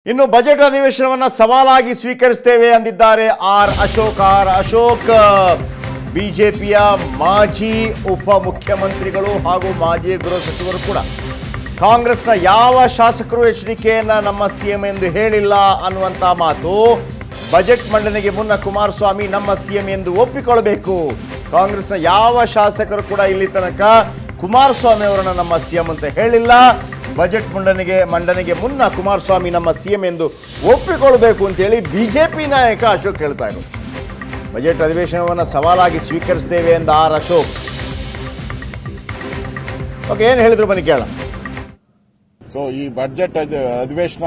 ಇನ್ನು ಬಜೆಟ್ ಅಧಿವೇಶನವನ್ನು ಸವಾಲಾಗಿ ಸ್ವೀಕರಿಸುತ್ತೇವೆ ಅಂದಿದ್ದಾರೆ ಅಶೋಕ್ ಬಿಜೆಪಿಯ ಮಾಜಿ ಉಪಮುಖ್ಯಮಂತ್ರಿಗಳು ಹಾಗೂ ಮಾಜಿ ಗೃಹ ಸಚಿವರು ಕೂಡ ಕಾಂಗ್ರೆಸ್ನ ಯಾವ ಶಾಸಕರು ಎಚ್ಚರಿಕೆಯನ್ನು ನಮ್ಮ ಸಿಎಂ ಎಂದು ಹೇಳಿಲ್ಲ ಅನ್ನುವಂಥ ಮಾತು. ಬಜೆಟ್ ಮಂಡನೆಗೆ ಮುನ್ನ ಕುಮಾರಸ್ವಾಮಿ ನಮ್ಮ ಸಿಎಂ ಎಂದು ಒಪ್ಪಿಕೊಳ್ಳಬೇಕು. ಕಾಂಗ್ರೆಸ್ನ ಯಾವ ಶಾಸಕರು ಕೂಡ ಇಲ್ಲಿ ತನಕ ಕುಮಾರಸ್ವಾಮಿ ಅವರನ್ನು ನಮ್ಮ ಸಿಎಂ ಅಂತ ಹೇಳಿಲ್ಲ. ಬಜೆಟ್ ಮಂಡನೆಗೆ ಮುನ್ನ ಕುಮಾರಸ್ವಾಮಿ ನಮ್ಮ ಸಿಎಂ ಎಂದು ಒಪ್ಪಿಕೊಳ್ಳಬೇಕು ಅಂತೇಳಿ ಬಿಜೆಪಿ ನಾಯಕ ಅಶೋಕ್ ಹೇಳ್ತಾ ಇದ್ರು. ಬಜೆಟ್ ಅಧಿವೇಶನವನ್ನು ಸವಾಲಾಗಿ ಸ್ವೀಕರಿಸ್ತೇವೆ ಎಂದ ಅಶೋಕ್. ಓಕೆ, ಏನು ಹೇಳಿದ್ರು ಬನ್ನಿ ಕೇಳ. ಸೊ ಈ ಬಜೆಟ್ ಅಧಿವೇಶನ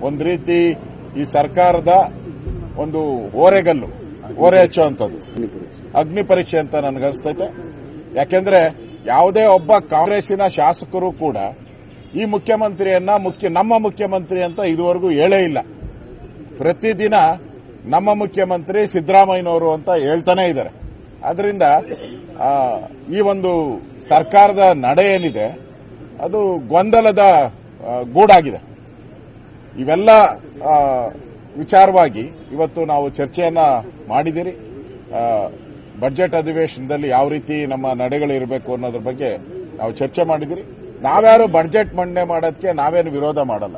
ಒಂದು ರೀತಿ ಈ ಸರ್ಕಾರದ ಒಂದು ಓರೆ ಹಚ್ಚುವಂಥದ್ದು, ಅಗ್ನಿ ಪರೀಕ್ಷೆ ಅಂತ ನನಗನ್ಸ್ತೈತೆ. ಯಾಕೆಂದ್ರೆ ಯಾವುದೇ ಒಬ್ಬ ಕಾಂಗ್ರೆಸ್ಸಿನ ಶಾಸಕರು ಕೂಡ ಈ ಮುಖ್ಯಮಂತ್ರಿಯನ್ನ ನಮ್ಮ ಮುಖ್ಯಮಂತ್ರಿ ಅಂತ ಇದುವರೆಗೂ ಹೇಳೇ ಇಲ್ಲ. ಪ್ರತಿದಿನ ನಮ್ಮ ಮುಖ್ಯಮಂತ್ರಿ ಸಿದ್ದರಾಮಯ್ಯನವರು ಅಂತ ಹೇಳ್ತಾನೆ ಇದ್ದಾರೆ. ಆದ್ರಿಂದ ಈ ಒಂದು ಸರ್ಕಾರದ ನಡೆ ಏನಿದೆ ಅದು ಗೊಂದಲದ ಗೂಡಾಗಿದೆ. ಇವೆಲ್ಲ ವಿಚಾರವಾಗಿ ಇವತ್ತು ನಾವು ಚರ್ಚೆಯನ್ನ ಮಾಡಿದಿರಿ. ಬಜೆಟ್ ಅಧಿವೇಶನದಲ್ಲಿ ಯಾವ ರೀತಿ ನಮ್ಮ ನಡೆಗಳಿರಬೇಕು ಅನ್ನೋದ್ರ ಬಗ್ಗೆ ನಾವು ಚರ್ಚೆ ಮಾಡಿದಿರಿ. ನಾವ್ಯಾರು ಬಜೆಟ್ ಮಂಡನೆ ಮಾಡೋದಕ್ಕೆ ನಾವೇನು ವಿರೋಧ ಮಾಡಲ್ಲ.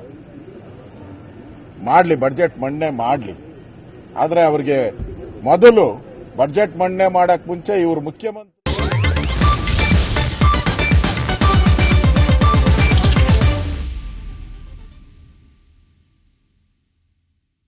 ಬಜೆಟ್ ಮಂಡನೆ ಮಾಡಲಿ. ಆದರೆ ಅವರಿಗೆ ಮೊದಲು ಬಜೆಟ್ ಮಂಡನೆ ಮಾಡಕ್ ಮುಂಚೆ ಇವರು ಮುಖ್ಯಮಂತ್ರಿ